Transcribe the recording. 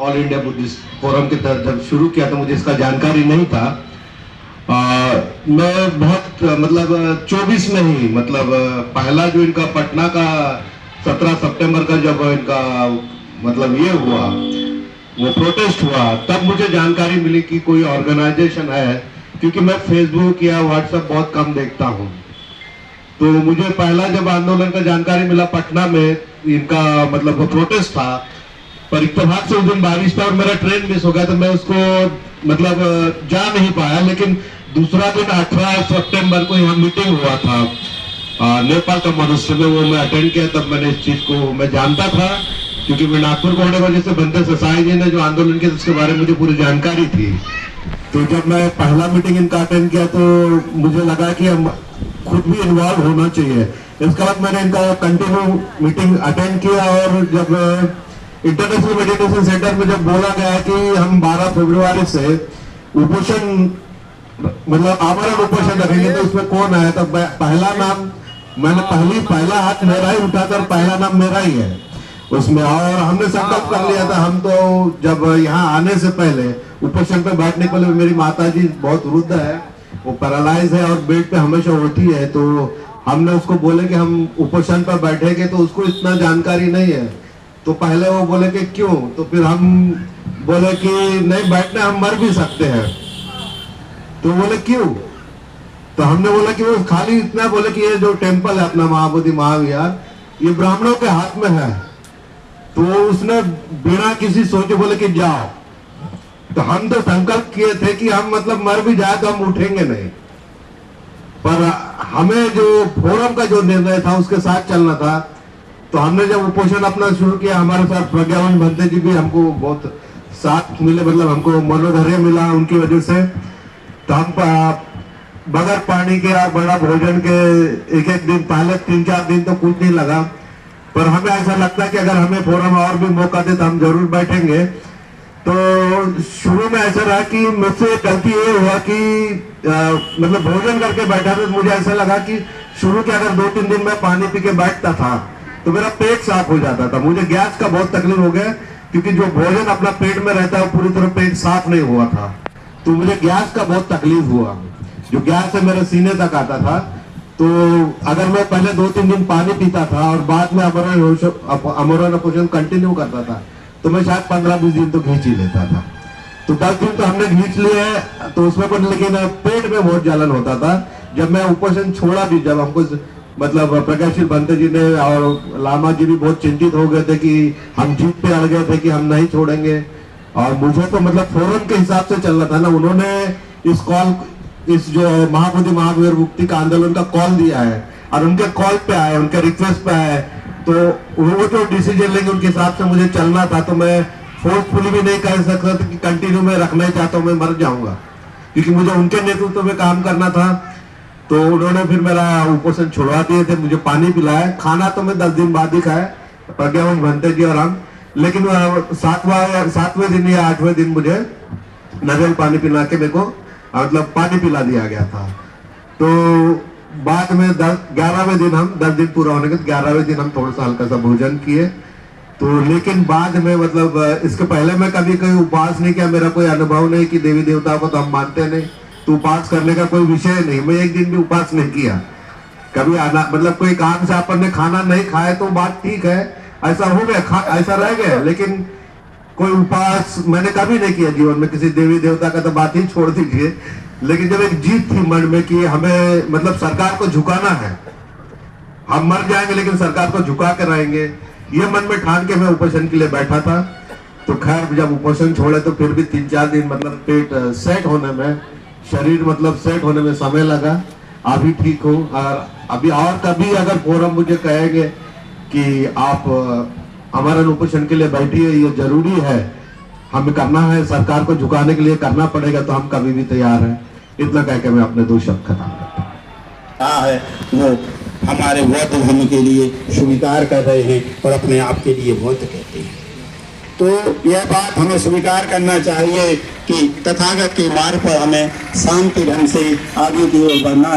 All India Buddhist forum के तहत जब शुरू किया तो मुझे इसका जानकारी नहीं था। मैं बहुत मतलब 24 में ही मतलब पहला जो इनका पटना का 17 सितंबर का जब इनका मतलब ये हुआ, वो प्रोटेस्ट हुआ, तब मुझे जानकारी मिली कि कोई ऑर्गेनाइजेशन है, क्योंकि मैं फेसबुक या व्हाट्सएप बहुत कम देखता हूँ। तो मुझे पहला जब आंदोलन का जानकारी मिला पटना में इनका मतलब वो प्रोटेस्ट था, पर इत्तेफाक से उस दिन बारिश था और मेरा ट्रेन मिस हो गया, तो मैं उसको मतलब जा नहीं पाया। लेकिन दूसरा दिन 18 सितंबर को यहाँ मीटिंग हुआ था नेपाल का मनुष्य में, वो मैं अटेंड किया। तब मैंने इस चीज को मैं जानता था, क्योंकि मैं नागपुर को होने की वजह से बनते ससाई जी ने जो आंदोलन किया उसके बारे में मुझे पूरी जानकारी थी। तो जब मैं पहला मीटिंग इनका अटेंड किया तो मुझे लगा कि हम खुद भी इन्वॉल्व होना चाहिए। इसके बाद मैंने इनका कंटिन्यू मीटिंग अटेंड किया, और जब इंटरनेशनल मेडिटेशन सेंटर में जब बोला गया कि हम 12 फरवरी से उपोषण मतलब आमरण उपोषण रखेंगे, तो उसमें कौन आया? तो पहला नाम मैंने पहला हाथ मेरा ही उठा था, पहला नाम मेरा ही है उसमें। और हमने संकल्प कर लिया था, हम तो जब यहाँ आने से पहले उपोषण पे बैठने के लिए, मेरी माता जी बहुत वृद्ध है, वो पैरालाइज है और बेड पे हमेशा होती है, तो हमने उसको बोले कि हम उपोषण पर बैठेंगे, तो उसको इतना जानकारी नहीं है। तो पहले वो बोले कि क्यों? तो फिर हम बोले कि नहीं बैठना, हम मर भी सकते हैं। तो बोले क्यों? तो हमने बोला कि वो खाली इतना बोले कि ये जो टेम्पल है अपना महाबोधि महाविहार, ये ब्राह्मणों के हाथ में है। तो उसने बिना किसी सोचे बोले कि जाओ। तो हम तो संकल्प किए थे कि हम मतलब मर भी जाए तो हम उठेंगे नहीं, पर हमें जो फोरम का जो निर्णय था उसके साथ चलना था। तो हमने जब उपोषण अपना शुरू किया, हमारे साथ प्रज्ञावन भंते जी भी हमको बहुत साथ मिले, मतलब हमको मनोधैर्य मिला उनकी वजह से। तो हम बगैर पानी के और बड़ा भोजन के एक दिन पहले 3-4 दिन तो कुछ नहीं लगा, पर हमें ऐसा लगता है कि अगर हमें फोरम और भी मौका दे तो हम जरूर बैठेंगे। तो शुरू में ऐसा रहा कि मुझसे गलती ये हुआ कि मतलब भोजन करके बैठा था, तो मुझे ऐसा लगा कि शुरू के अगर 2-3 दिन में पानी पी के बैठता था तो मेरा पेट साफ हो जाता था। मुझे गैस का बहुत तकलीफ हो गया, क्योंकि जो भोजन अपना पेट में रहता है पूरी तरह पेट साफ नहीं हुआ था, तो मुझे गैस का बहुत तकलीफ हुआ, जो गैस से मेरे सीने तक आता था। तो अगर मैं पहले 2-3 दिन पानी पीता था और बाद में आमरण उपोषण कंटिन्यू करता था, तो मैं शायद 15-20 दिन तो खींच ही लेता था। तो 10 दिन तो हमने खींच लिए, तो उसमें पर लेकिन पेट में बहुत जलन होता था। जब मैं उपोषण छोड़ा भी, जब हमको मतलब प्रज्ञाशील भंते जी ने और लामा जी भी बहुत चिंतित हो गए थे कि हम जीत पे अड़ गए थे कि हम नहीं छोड़ेंगे, और मुझे तो मतलब फोरम के हिसाब से चलना था ना। उन्होंने इस जो महाबोधि महावीर मुक्ति का आंदोलन का कॉल दिया है, और उनके कॉल पे आए, उनके रिक्वेस्ट पे आए, तो वो जो डिसीजन लेंगे उनके हिसाब से मुझे चलना था। तो मैं फोर्सफुली भी नहीं कह सकता था कि कंटिन्यू में रखना ही चाहता हूँ, मैं मर जाऊंगा, क्योंकि मुझे उनके नेतृत्व में काम करना था। तो उन्होंने फिर मेरा उपोषण छुड़वा दिए थे, मुझे पानी पिलाया। खाना तो मैं 10 दिन बाद ही खाया, प्रज्ञावन भंते जी और हम। लेकिन 7वें दिन या 8वें दिन मुझे नारियल पानी पिला के मेरे को मतलब पानी पिला दिया गया था। तो बाद में 11वें दिन हम 10 दिन पूरा होने के 11वें दिन हम थोड़ा सा हल्का सा भोजन किए। तो लेकिन बाद में मतलब इसके पहले मैं कभी कोई उपवास नहीं किया, मेरा कोई अनुभव नहीं कि देवी देवताओं को तो हम मानते नहीं, तो उपवास करने का कोई विषय नहीं। मैं एक दिन भी उपवास नहीं किया कभी। मतलब कोई काम से अपन ने खाना नहीं खाया तो बात ठीक है, ऐसा हो गया, ऐसा रह गया, लेकिन कोई उपवास मैंने कभी नहीं किया जीवन में। किसी देवी देवता का तो बात ही छोड़ दीजिए। लेकिन जब एक जीत थी मन में कि हमें मतलब सरकार को झुकाना है, हम मर जाएंगे लेकिन सरकार को झुका के रहेंगे, ये मन में ठान के मैं उपोषण के लिए बैठा था। तो खैर जब उपोषण छोड़े तो फिर भी 3-4 दिन मतलब पेट सेट होने में, शरीर मतलब सेट होने में समय लगा। अभी ठीक हूँ। और अभी और कभी अगर फोरम मुझे कहेंगे कि आप आमरण उपोषण के लिए बैठिए, ये जरूरी है, हमें करना है, सरकार को झुकाने के लिए करना पड़ेगा, तो हम कभी भी तैयार हैं। इतना कह के मैं अपने 2 शब्द खत्म करता हूं। है वो हमारे बौद्ध धर्म के लिए स्वीकार कर रहे हैं और अपने आप के लिए बौद्ध कहते हैं। तो यह बात हमें स्वीकार करना चाहिए कि तथागत के मार्ग पर हमें शांति ढंग से आगे की ओर बढ़ना है।